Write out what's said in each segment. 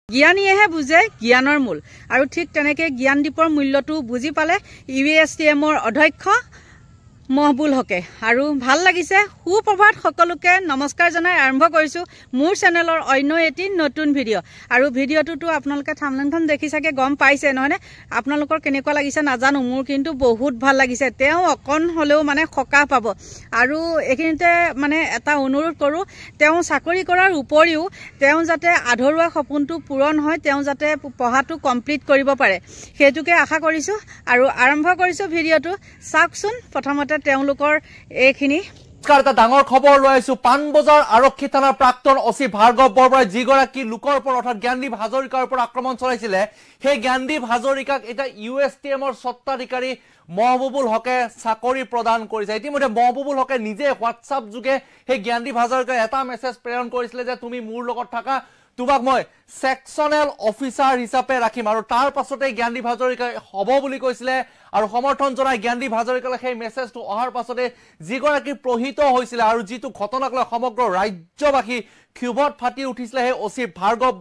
জ্ঞানীয়েহে বুজে জ্ঞানৰ মূল আৰু ঠিক তেনেকে জ্ঞানদীপৰ মূল্যটো বুজি পালে UASTMৰ অধ্যক্ষ মহবুল হকে আৰু ভাল লাগিছে সুপ্ৰভাত সকলোকে নমস্কাৰ জনাই আৰম্ভ কৰিছো মোৰ চেনেলৰ অন্য এটি নতুন ভিডিঅ' আৰু ভিডিঅ'টোতো আপোনালোকে থাম্বনেইলখন দেখি চাগে গম পাইছে নহয়নে আপোনালোকৰ কেনেকুৱা লাগিছে নাজানো মোৰ কিন্তু বহুত ভাল লাগিছে তেওঁ অকন হলেও মানে সকাহ পাব আৰু এখিনিতে মানে এটা অনুৰোধ কৰো তেওঁ চাকৰি কৰাৰ উপৰিও তেওঁ যাতে আধৰুৱা সপোনটো পূৰণ হয় তেওঁ যাতে পঢ়াটো কমপ্লিট কৰিব পাৰে হেতুকে আশা কৰিছো আৰু আৰম্ভ কৰিছো ভিডিঅ'টো চাওকচোন প্ৰথমতে তেওঁলোকৰ এইখিনি এটা ডাঙৰ খবৰ লৈ আছো পানবজাৰ আৰক্ষী থানাৰ প্ৰাক্তন অচি ভাৰ্গৱ বৰবৰাই যিগৰাকী লোকৰ ওপৰত অৰ্থাৎ জ্ঞানদীপ হাজৰিকাৰ ওপৰত আক্ৰমণ চলাইছিলে সেই জ্ঞানদীপ হাজৰিকাক এটা UASTMৰ স্বত্বাধিকাৰী মহবুবুল হকে চাকৰি প্ৰদান কৰিছে ইতিমধ্যে মহবুবুল হকে নিজে হোৱাটছআপ যোগে সেই জ্ঞানদীপ হাজৰিকাক এটা মেছেজ প্ৰেৰণ কৰিছিলে যে তুমি মোৰ লগত থাকা তোমাক মই সেকশনেল অফিচাৰ হিচাপে ৰাখিম আৰু তাৰ পাছতে জ্ঞানদীপ হাজৰিকা হ'ব বুলি কৈছিলে আৰু সমৰ্থন জনাই জ্ঞানদীপ হাজৰিকালৈ সেই মেছেজটো অহাৰ পাছতে যিগৰাকী প্ৰহিত হৈছিলে আৰু যিটো ঘটনাক লৈ সমগ্ৰ ৰাজ্যবাসী ক্ষোভত ফাটি উঠিছিলে সেই অচি ভাৰ্গৱ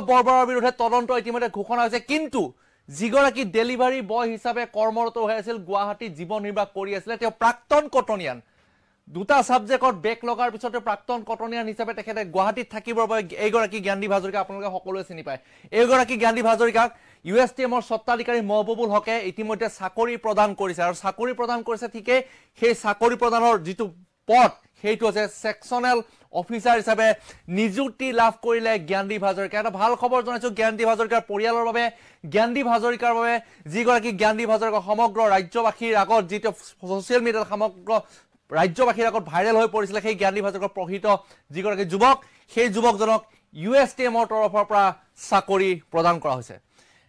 বৰবৰাৰ বিৰুদ্ধে তদন্ত ইতিমধ্যে ঘোষণা হৈছে কিন্তু যিগৰাকী ডেলিভাৰী বয় হিচাপে কৰ্মৰত হৈ আছিল গুৱাহাটী জীৱন নিৰ্বাহ কৰি আছিলে তেওঁ প্ৰাক্তন কটনিয়ান দুটা সাবজেক্টত বেক লগাৰ পিছতে প্ৰাক্তন কটনিয়ান হিচাপে তেখেতে গুৱাহাটীত থাকিবৰ বাবে এইগৰাকী জ্ঞানদীপ হাজৰিকা আপোনালোকে সকলোৱে চিনি পায় এইগৰাকী জ্ঞানদীপ হাজৰিকাক UASTMৰ স্বত্বাধিকাৰী মহবুবুল হকে ইতিমধ্যে চাকৰি প্ৰদান কৰিছে আৰু চাকৰি প্ৰদান কৰিছে ঠিকে সেই চাকৰি প্ৰদানৰ যিটো পদ সেইটো আছে সেকশনেল অফিচাৰ হিচাপে নিযুক্তি লাভ কৰিলে জ্ঞানদীপ হাজৰিকা এটা ভাল খবৰ জনাইছো জ্ঞানদীপ হাজৰিকাৰ পৰিয়ালৰ বাবে জ্ঞানদীপ হাজৰিকাৰ বাবে যিগৰাকী জ্ঞানদীপ হাজৰিকা সমগ্ৰ ৰাজ্যবাসীৰ আগত যিটো ছ'চিয়েল মিডিয়াত সমগ্ৰ ৰাজ্যবাসীৰ আগত ভাইৰেল হৈ পৰিছিলে সেই জ্ঞানদীপ হাজৰিকাৰ প্ৰহিত যিগৰাকী যুৱক সেই যুৱকজনক UASTMৰ তৰফৰ পৰা চাকৰি প্ৰদান কৰা হৈছে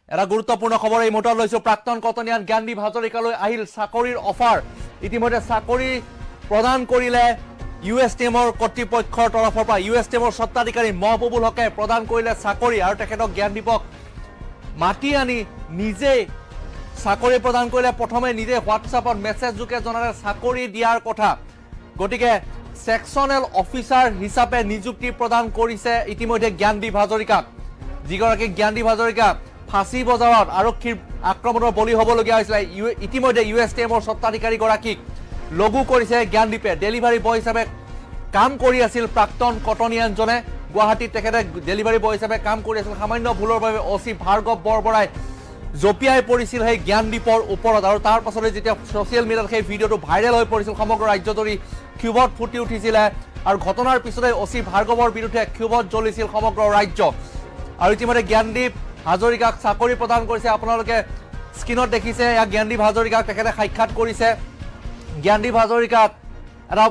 এটা গুৰুত্বপূৰ্ণ খবৰ এই মুহূৰ্তত লৈছো প্ৰাক্তন কটনিয়ান জ্ঞানদীপ হাজৰিকালৈ আহিল চাকৰিৰ অফাৰ ইতিমধ্যে চাকৰি প্ৰদান কৰিলে UASTMৰ কৰ্তৃপক্ষৰ তৰফৰ পৰা UASTMৰ স্বত্বাধিকাৰী মহবুবুল হকে প্ৰদান কৰিলে চাকৰি আৰু তেখেতক জ্ঞানদীপক মাতি আনি নিজে চাকৰি প্ৰদান কৰিলে প্ৰথমে নিজে হোৱাটছআপত মেছেজ যোগে জনালে চাকৰি দিয়াৰ কথা গতিকে সেকশনেল অফিচাৰ হিচাপে নিযুক্তি প্ৰদান কৰিছে ইতিমধ্যে জ্ঞানদীপ হাজৰিকাক যিগৰাকী জ্ঞানদীপ হাজৰিকা ফাঁচী বজাৰত আৰক্ষীৰ আক্ৰমণৰ বলি হ'বলগীয়া হৈছিলে ইতিমধ্যে UASTMৰ স্বত্বাধিকাৰী গৰাকীক লগু কৰিছে জ্ঞানদীপে ডেলিভাৰী বয় হিচাপে কাম কৰি আছিল প্ৰাক্তন কটনিয়ানজনে গুৱাহাটীত তেখেতে ডেলিভাৰী বয় হিচাপে কাম কৰি আছিল সামান্য ভুলৰ বাবে অচি ভাৰ্গৱ বৰবৰাই জপিয়াই পৰিছিল সেই জ্ঞানদীপৰ ওপৰত আৰু তাৰ পাছতে যেতিয়া ছ'চিয়েল মিডিয়াত সেই ভিডিঅ'টো ভাইৰেল হৈ পৰিছিল সমগ্ৰ ৰাজ্যজুৰি ক্ষোভত ফুটি উঠিছিলে আৰু ঘটনাৰ পিছতে অচি ভাৰ্গৱৰ বিৰুদ্ধে ক্ষোভত জ্বলিছিল সমগ্ৰ ৰাজ্য আৰু ইতিমধ্যে জ্ঞানদীপ হাজৰিকাক চাকৰি প্ৰদান কৰিছে আপোনালোকে স্ক্ৰীনত দেখিছে এয়া জ্ঞানদীপ হাজৰিকাক তেখেতে সাক্ষাৎ কৰিছে জ্ঞানদীপ হাজৰিকাক এটা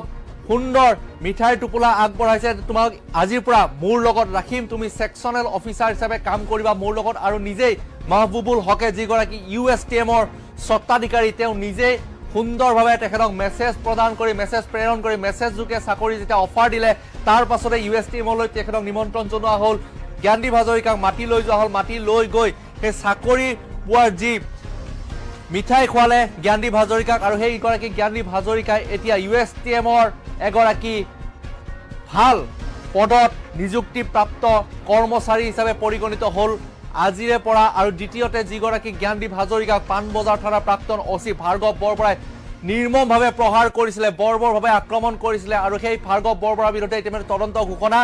সুন্দৰ মিঠাইৰ টোপোলা আগবঢ়াইছে তোমাক আজিৰ পৰা মোৰ লগত ৰাখিম তুমি সেকশনেল অফিচাৰ হিচাপে কাম কৰিবা মোৰ লগত আৰু নিজেই মহবুবুল হকে যিগৰাকী UASTMৰ স্বত্বাধিকাৰী তেওঁ নিজেই সুন্দৰভাৱে তেখেতক মেছেজ প্ৰদান কৰি মেছেজ প্ৰেৰণ কৰি মেছেজ যোগে চাকৰি যেতিয়া অফাৰ দিলে তাৰ পাছতে UASTMলৈ তেখেতক নিমন্ত্ৰণ জনোৱা হ'ল জ্ঞানদীপ হাজৰিকাক মাতি লৈ যোৱা হ'ল মাতি লৈ গৈ সেই চাকৰি পোৱাৰ যি মিঠাই খোৱালে জ্ঞানদীপ হাজৰিকাক আৰু সেইগৰাকী জ্ঞানদীপ হাজৰিকাই এতিয়া UASTMৰ এগৰাকী ভাল পদত নিযুক্তিপ্ৰাপ্ত কৰ্মচাৰী হিচাপে পৰিগণিত হ'ল আজিৰে পৰা আৰু দ্বিতীয়তে যিগৰাকী জ্ঞানদীপ হাজৰিকাক পানবজাৰ থানাৰ প্ৰাক্তন অচি ভাৰ্গৱ বৰবৰাই নিৰ্মমভাৱে প্ৰহাৰ কৰিছিলে বৰ্বৰভাৱে আক্ৰমণ কৰিছিলে আৰু সেই ভাৰ্গৱ বৰবৰাৰ বিৰুদ্ধে ইতিমধ্যে তদন্ত ঘোষণা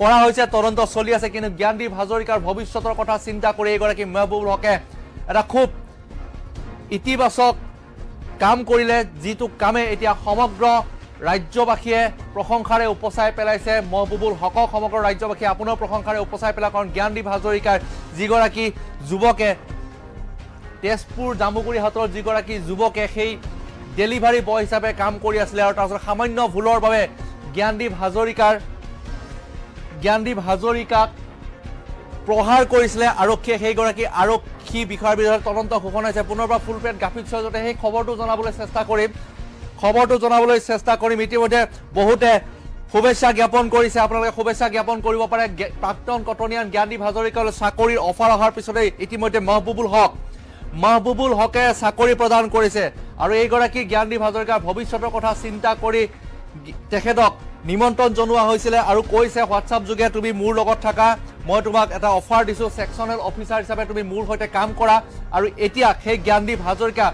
কৰা হৈছে তদন্ত চলি আছে কিন্তু জ্ঞানদীপ হাজৰিকাৰ ভৱিষ্যতৰ কথা চিন্তা কৰি এইগৰাকী মহবুবুল হকে এটা খুব ইতিবাচক কাম কৰিলে যিটো কামে এতিয়া সমগ্ৰ ৰাজ্যবাসীয়ে প্ৰশংসাৰে উপচাই পেলাইছে মহবুবুল হকক সমগ্ৰ ৰাজ্যবাসীয়ে আপোনাৰ প্ৰশংসাৰে উপচাই পেলাই কাৰণ জ্ঞানদীপ হাজৰিকাৰ যিগৰাকী যুৱকে তেজপুৰ জামুগুৰি হাটৰ যিগৰাকী যুৱকে সেই ডেলিভাৰী বয় হিচাপে কাম কৰি আছিলে আৰু তাৰপিছত সামান্য ভুলৰ বাবে জ্ঞানদীপ হাজৰিকাক প্ৰহাৰ কৰিছিলে আৰক্ষীয়ে সেইগৰাকী আৰক্ষী বিষয়াৰ বিৰুদ্ধে তদন্ত ঘোষণা হৈছে পুনৰবাৰ ফুল প্লেট গ্ৰাফিক্সৰ জৰিয়তে সেই খবৰটো জনাবলৈ চেষ্টা কৰিম ইতিমধ্যে বহুতে শুভেচ্ছা জ্ঞাপন কৰিছে আপোনালোকে শুভেচ্ছা জ্ঞাপন কৰিব পাৰে প্ৰাক্তন কটনিয়ান জ্ঞানদীপ হাজৰিকালৈ চাকৰিৰ অফাৰ অহাৰ পিছতে ইতিমধ্যে মহবুবুল হকে চাকৰি প্ৰদান কৰিছে আৰু এইগৰাকী জ্ঞানদীপ হাজৰিকাৰ ভৱিষ্যতৰ কথা চিন্তা কৰি তেখেতক নিমন্ত্ৰণ জনোৱা হৈছিল আৰু কৈছে হোৱাটছআপ যোগে তুমি মোৰ লগত থাকা মই তোমাক এটা অফাৰ দিছোঁ ছেকশ্যনেল অফিচাৰ হিচাপে তুমি মোৰ সৈতে কাম কৰা আৰু এতিয়া সেই Gyandeep Hazarika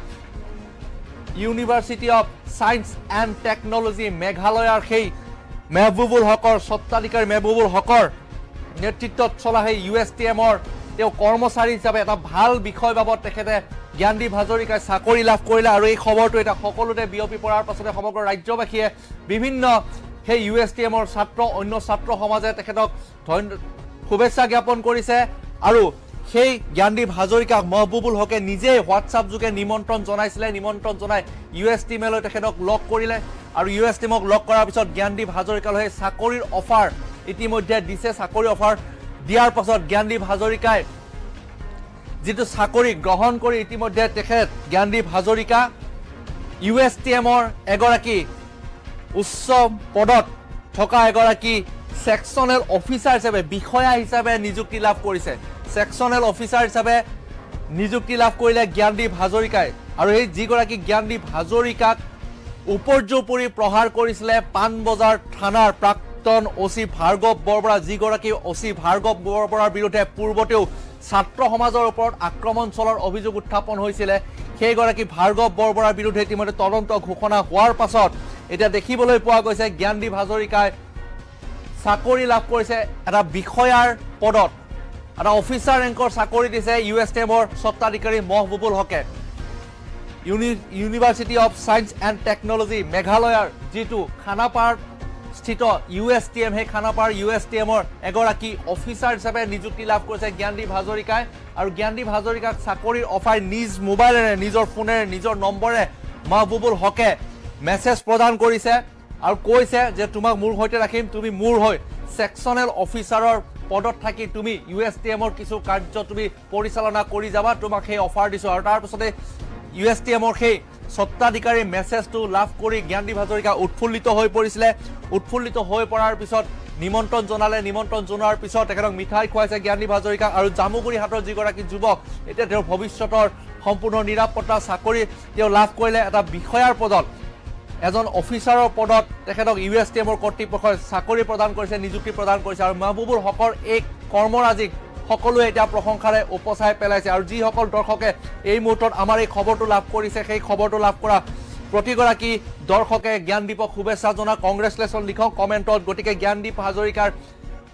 university of science and technology মেঘালয়ৰ সেই মেহবুবুল হকৰ স্বত্বাধিকাৰী মেহবুবুল হকৰ নেতৃত্বত চলা সেই USTMৰ তেওঁ কৰ্মচাৰী হিচাপে এটা ভাল বিষয় বাবদ তেখেতে জ্ঞানদীপ হাজৰিকাই চাকৰি লাভ কৰিলে আৰু এই খবৰটো এটা সকলোতে বিয়পি পৰাৰ পাছতে সমগ্ৰ ৰাজ্যবাসীয়ে বিভিন্ন সেই USTMৰ ছাত্ৰ অন্য ছাত্ৰ সমাজে তেখেতক শুভেচ্ছা জ্ঞাপন কৰিছে আৰু সেই জ্ঞানদীপ হাজৰিকাক মহবুবুল হকে নিজে হোৱাটছআপ যোগে নিমন্ত্ৰণ জনাইছিলে নিমন্ত্ৰণ জনাই USTMলৈ তেখেতক লগ কৰিলে আৰু USTMক লগ কৰাৰ পিছত জ্ঞানদীপ হাজৰিকালৈ চাকৰিৰ অফাৰ ইতিমধ্যে দিছে চাকৰি অফাৰ দিয়াৰ পাছত জ্ঞানদীপ হাজৰিকাই যেটো চাকৰি গ্ৰহণ কৰি ইতিমধ্যে তেখেত জ্ঞানদীপ হাজৰিকা USTMৰ এগৰাকী উচ্চ পদত থকা এগৰাকী ছেকশ্যনেল অফিচাৰ হিচাপে বিষয়া হিচাপে নিযুক্তি লাভ কৰিছে ছেকশ্যনেল অফিচাৰ হিচাপে নিযুক্তি লাভ কৰিলে জ্ঞানদীপ হাজৰিকাই আৰু এই যিগৰাকী জ্ঞানদীপ হাজৰিকাক উপৰ্যুপৰি প্ৰহাৰ কৰিছিলে পাণবজাৰ থানাৰ প্ৰাক্তন OC ভাৰ্গৱ বৰবৰা যিগৰাকী OC ভাৰ্গৱ বৰবৰাৰ বিৰুদ্ধে পূৰ্বতেও ছাত্ৰ সমাজৰ ওপৰত আক্ৰমণ চলাৰ অভিযোগ উত্থাপন হৈছিলে সেইগৰাকী ভাৰ্গৱ বৰবৰাৰ বিৰুদ্ধে ইতিমধ্যে তদন্ত ঘোষণা হোৱাৰ পাছত এতিয়া দেখিবলৈ পোৱা গৈছে জ্ঞানদীপ হাজৰিকাই চাকৰি লাভ কৰিছে এটা বিষয়াৰ পদত এটা অফিচাৰ ৰেংকৰ চাকৰি দিছে USTMৰ স্বত্বাধিকাৰী মহবুবুল হকে university of science and technology মেঘালয়ৰ যিটো খানাপাৰ স্থিত USTM সেই খানাপাৰ USTMৰ এগৰাকী অফিচাৰ হিচাপে নিযুক্তি লাভ কৰিছে জ্ঞানদীপ হাজৰিকাই আৰু জ্ঞানদীপ হাজৰিকাক চাকৰিৰ অফাৰ নিজ মোবাইলেৰে নিজৰ ফোনেৰে নিজৰ নম্বৰে মহবুবুল হকে মেছেজ প্ৰদান কৰিছে আৰু কৈছে যে তোমাক মোৰ সৈতে ৰাখিম তুমি মোৰ হৈ ছেকশ্যনেল অফিচাৰৰ পদত থাকি তুমি USTMৰ কিছু কাৰ্য তুমি পৰিচালনা কৰি যাবা তোমাক সেই অফাৰ দিছোঁ আৰু তাৰ পিছতে USTMৰ সেই স্বত্বাধিকাৰী মেছেজটো লাভ কৰি জ্ঞানদীপ হাজৰিকা উৎফুল্লিত হৈ পৰিছিলে উৎফুল্লিত হৈ পৰাৰ পিছত নিমন্ত্ৰণ জনালে নিমন্ত্ৰণ জনোৱাৰ পিছত তেখেতক মিঠাই খুৱাইছে জ্ঞানদীপ হাজৰিকা আৰু জামুগুৰি হাটৰ যিগৰাকী যুৱক এতিয়া তেওঁৰ ভৱিষ্যতৰ সম্পূৰ্ণ নিৰাপত্তা চাকৰি তেওঁ লাভ কৰিলে এটা বিষয়াৰ পদত এজন অফিচাৰৰ পদত তেখেতক USTMৰ কৰ্তৃপক্ষই চাকৰি প্ৰদান কৰিছে নিযুক্তি প্ৰদান কৰিছে আৰু মহবুবুল হকৰ এই কৰ্মৰাজিক সকলোৱে এতিয়া প্ৰশংসাৰে উপচাই পেলাইছে আৰু যিসকল দৰ্শকে এই মুহূৰ্তত আমাৰ এই খবৰটো লাভ কৰিছে সেই খবৰটো লাভ কৰা প্ৰতিগৰাকী দৰ্শকে জ্ঞানদীপক শুভেচ্ছা জনা কংগ্ৰেচুলেশ্যন লিখক কমেণ্টত গতিকে জ্ঞানদীপ হাজৰিকাৰ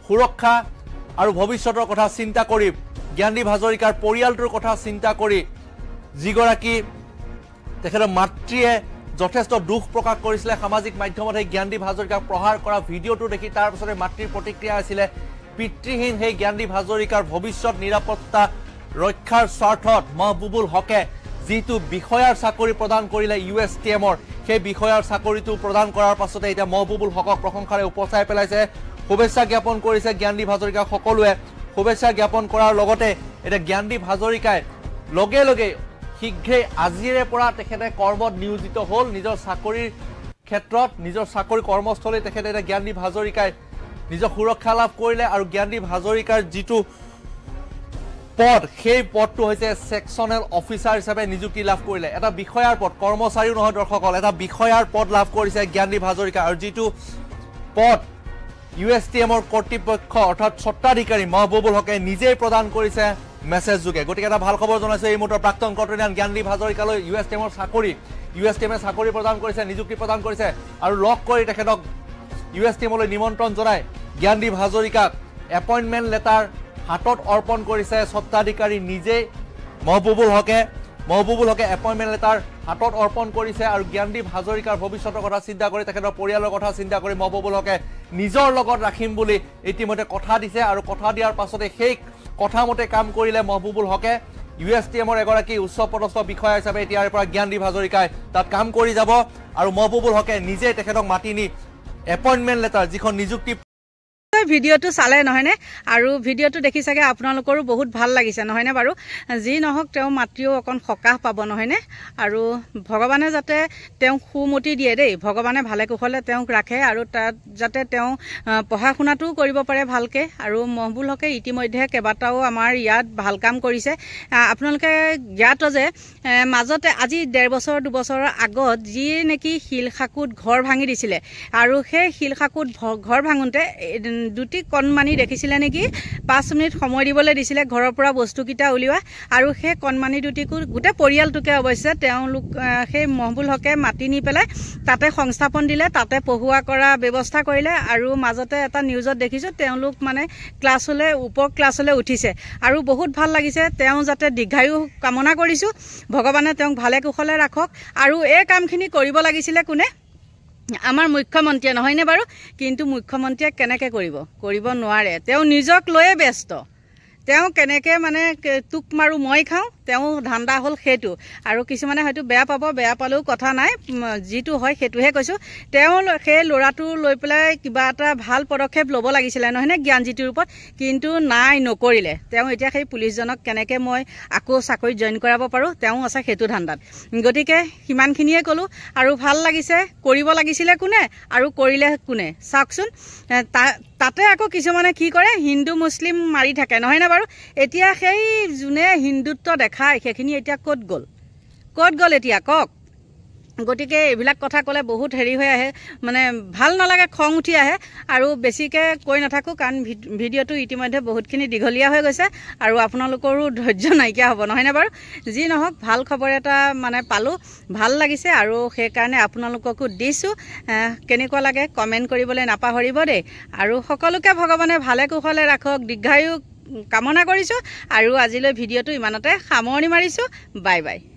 সুৰক্ষা আৰু ভৱিষ্যতৰ কথা চিন্তা কৰি জ্ঞানদীপ হাজৰিকাৰ পৰিয়ালটোৰ কথা চিন্তা কৰি যিগৰাকী তেখেতৰ মাতৃয়ে যথেষ্ট দুখ প্ৰকাশ কৰিছিলে সামাজিক মাধ্যমত সেই জ্ঞানদীপ হাজৰিকাক প্ৰহাৰ কৰা ভিডিঅ'টো দেখি তাৰ পিছতে মাতৃৰ প্ৰতিক্ৰিয়া আছিলে পিতৃহীন সেই জ্ঞানদীপ হাজৰিকাৰ ভৱিষ্যত নিৰাপত্তা ৰক্ষাৰ স্বাৰ্থত মহবুবুল হকে যিটো বিষয়াৰ চাকৰি প্ৰদান কৰিলে USTMৰ সেই বিষয়াৰ চাকৰিটো প্ৰদান কৰাৰ পাছতে এতিয়া মহবুবুল হকক প্ৰশংসাৰে উপচাই পেলাইছে শুভেচ্ছা জ্ঞাপন কৰিছে জ্ঞানদীপ হাজৰিকাক সকলোৱে শুভেচ্ছা জ্ঞাপন কৰাৰ লগতে এতিয়া জ্ঞানদীপ হাজৰিকাই লগে লগে শীঘ্ৰে আজিৰে পৰা তেখেতে কৰ্মত নিয়োজিত হ'ল নিজৰ চাকৰিৰ ক্ষেত্ৰত নিজৰ চাকৰি কৰ্মস্থলী তেখেতে এতিয়া জ্ঞানদীপ হাজৰিকাই নিজৰ সুৰক্ষা লাভ কৰিলে আৰু জ্ঞানদীপ হাজৰিকাৰ যিটো পদ সেই পদটো হৈছে ছেকশ্যনেল অফিচাৰ হিচাপে নিযুক্তি লাভ কৰিলে এটা বিষয়াৰ পদ কৰ্মচাৰীও নহয় দৰ্শকসকল এটা বিষয়াৰ পদ লাভ কৰিছে জ্ঞানদীপ হাজৰিকা আৰু যিটো পদ USTMৰ কৰ্তৃপক্ষ অৰ্থাৎ স্বত্বাধিকাৰী মহবুবুল হকে নিজেই প্ৰদান কৰিছে মেছেজ যোগে গতিকে এটা ভাল খবৰ জনাইছে এই মুহূৰ্তৰ প্ৰাক্তন কৰ্তৃত্বজ্ঞান জ্ঞানদীপ হাজৰিকালৈ USTMৰ চাকৰি USTMে চাকৰি প্ৰদান কৰিছে নিযুক্তি প্ৰদান কৰিছে আৰু লগ কৰি তেখেতক USTMলৈ নিমন্ত্ৰণ জনাই জ্ঞানদীপ হাজৰিকাক এপইণ্টমেণ্ট লেটাৰ হাতত অৰ্পণ কৰিছে স্বত্বাধিকাৰী নিজেই মহবুবুল হকে এপইণ্টমেণ্ট লেটাৰ হাতত অৰ্পণ কৰিছে আৰু জ্ঞানদীপ হাজৰিকাৰ ভৱিষ্যতৰ কথা চিন্তা কৰি তেখেতৰ পৰিয়ালৰ কথা চিন্তা কৰি মহবুবুল হকে নিজৰ লগত ৰাখিম বুলি ইতিমধ্যে কথা দিছে আৰু কথা দিয়াৰ পাছতে সেই কথামতে কাম কৰিলে মহবুবুল হকে USTMৰ এগৰাকী উচ্চ পদস্থ বিষয়া হিচাপে এতিয়াৰ পৰা জ্ঞানদীপ হাজৰিকাই তাত কাম কৰি যাব আৰু মহবুবুল হকে নিজে তেখেতক মাতি নি এপইণ্টমেণ্ট লেটাৰ যিখন নিযুক্তি ভিডিঅ'টো চালে নহয়নে আৰু ভিডিঅ'টো দেখি চাগে আপোনালোকৰো বহুত ভাল লাগিছে নহয়নে বাৰু যি নহওক তেওঁ মাতৃও অকণ সকাহ পাব নহয়নে আৰু ভগৱানে যাতে তেওঁক সুমতি দিয়ে দেই ভগৱানে ভালে কুশলে তেওঁক ৰাখে আৰু তাত যাতে তেওঁ পঢ়া শুনাটোও কৰিব পাৰে ভালকৈ আৰু মহবুবুল হকে ইতিমধ্যে কেইবাটাও আমাৰ ইয়াত ভাল কাম কৰিছে আপোনালোকে জ্ঞাত যে মাজতে আজি 1.5 বছৰ 2 বছৰৰ আগত যি নেকি শিলখাকুত ঘৰ ভাঙি দিছিলে আৰু সেই শিলখাকুত ঘৰ ভাঙোতে দুটি কণমানি দেখিছিলে নেকি 5 মিনিট সময় দিবলৈ দিছিলে ঘৰৰ পৰা বস্তুকিটা উলিওৱা আৰু সেই কণমানি দুটিকো গোটেই পৰিয়ালটোকে অৱশ্যে তেওঁলোক সেই মহবুল হকে মাতি নি পেলাই তাতে সংস্থাপন দিলে তাতে পঢ়ুৱা কৰা ব্যৱস্থা কৰিলে আৰু মাজতে এটা নিউজত দেখিছো তেওঁলোক মানে ক্লাছলৈ ওপৰ ক্লাছলৈ উঠিছে আৰু বহুত ভাল লাগিছে তেওঁ যাতে দীৰ্ঘায়ু কামনা কৰিছো ভগৱানে তেওঁক ভালে কুশলে ৰাখক আৰু এই কামখিনি কৰিব লাগিছিলে কোনে আমাৰ মুখ্যমন্ত্ৰীয়ে নহয়নে বাৰু কিন্তু মুখ্যমন্ত্ৰীয়ে কেনেকৈ কৰিব নোৱাৰে তেওঁ নিজক লৈয়ে ব্যস্ত তেওঁ কেনেকে মানে তুক মাৰু মই খাওঁ তেওঁ ধান্দা হ'ল সেইটো আৰু কিছুমানে হয়তো বেয়া পাব বেয়া পালেও কথা নাই যিটো হয় সেইটোহে কৈছো তেওঁ সেই ল'ৰাটো লৈ পেলাই কিবা এটা ভাল পদক্ষেপ ল'ব লাগিছিলে নহয়নে জ্ঞানজ্যোতিৰ ওপৰত কিন্তু নাই নকৰিলে তেওঁ এতিয়া সেই পুলিচজনক কেনেকে মই আকৌ চাকৰিত জইন কৰাব পাৰোঁ তেওঁ আছে সেইটো ধান্দাত গতিকে সিমানখিনিয়ে ক'লো আৰু ভাল লাগিছে কৰিব লাগিছিলে কোনে আৰু কৰিলে কোনে চাওকচোন তাতে আকৌ কিছুমানে কি কৰে হিন্দু মুছলিম মাৰি থাকে নহয়নে বাৰু এতিয়া সেই যোনে হিন্দুত্ব দেখায় সেইখিনি এতিয়া ক'ত গ'ল এতিয়া কওক গতিকে এইবিলাক কথা ক'লে বহুত হেৰি হৈ আহে মানে ভাল নালাগে খং উঠি আহে আৰু বেছিকৈ কৈ নাথাকোঁ কাৰণ ভিডিঅ'টো ইতিমধ্যে বহুতখিনি দীঘলীয়া হৈ গৈছে আৰু আপোনালোকৰো ধৈৰ্য নাইকিয়া হ'ব নহয়নে বাৰু যি নহওক ভাল খবৰ এটা মানে পালোঁ ভাল লাগিছে আৰু সেইকাৰণে আপোনালোককো দিছোঁ কেনেকুৱা লাগে কমেণ্ট কৰিবলৈ নাপাহৰিব দেই আৰু সকলোকে ভগৱানে ভালে কুশলে ৰাখক দীৰ্ঘায়ু কামনা কৰিছোঁ আৰু আজিলৈ ভিডিঅ'টো ইমানতে সামৰণি মাৰিছোঁ বাই বাই